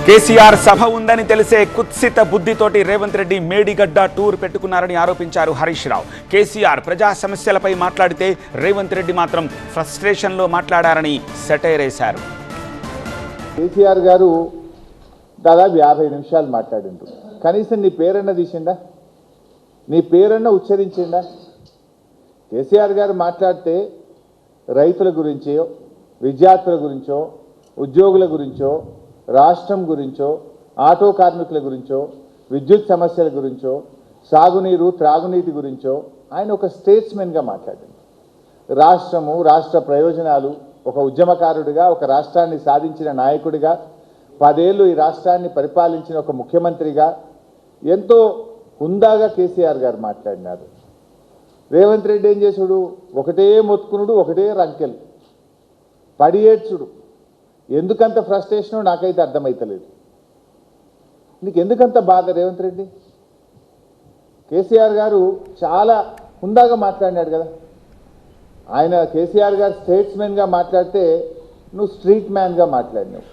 కేసీఆర్ సభ ఉందని తెలిసే కుత్సిత బుద్ధితోటి రేవంత్ రెడ్డి మేడిగడ్డ టూర్ పెట్టుకున్నారని ఆరోపించారు హరీష్ రావు. కేసీఆర్ ప్రజా సమస్యలపై మాట్లాడితే రేవంత్ రెడ్డి మాత్రం ఫ్రస్ట్రేషన్లో మాట్లాడారని సెటైర్ వేశారు. కేసీఆర్ గారు దాదాపు 50 నిమిషాలు మాట్లాడిండ్రు. కనీసం నీ పేరన్న తీసిండా, నీ పేరన్న ఉచ్చరించిండా? కేసీఆర్ గారు మాట్లాడితే రైతుల గురించో, విద్యార్థుల గురించో, ఉద్యోగుల గురించో, రాష్ట్రం గురించో, ఆటో కార్మికుల గురించో, విద్యుత్ సమస్యల గురించో, సాగునీరు త్రాగునీటి గురించో ఆయన ఒక స్టేట్స్మెన్గా మాట్లాడింది. రాష్ట్రము, రాష్ట్ర ప్రయోజనాలు, ఒక ఉద్యమకారుడిగా, ఒక రాష్ట్రాన్ని సాధించిన నాయకుడిగా, 10 ఏళ్ళు ఈ రాష్ట్రాన్ని పరిపాలించిన ఒక ముఖ్యమంత్రిగా ఎంతో హుందాగా కేసీఆర్ గారు మాట్లాడినారు. రేవంత్ రెడ్డి ఏం చేసుడు? ఒకటే మొత్తుకునుడు, ఒకటే రంకెలు, పడి ఏడ్చుడు. ఎందుకంత ఫ్రస్ట్రేషనో నాకైతే అర్థమైతలేదు. నీకు ఎందుకంత బాధ రేవంత్ రెడ్డి? కేసీఆర్ గారు చాలా హుందాగా మాట్లాడినాడు కదా. ఆయన కేసీఆర్ గారు స్టేట్స్మెన్గా మాట్లాడితే నువ్వు స్ట్రీట్ మ్యాన్గా మాట్లాడినావు.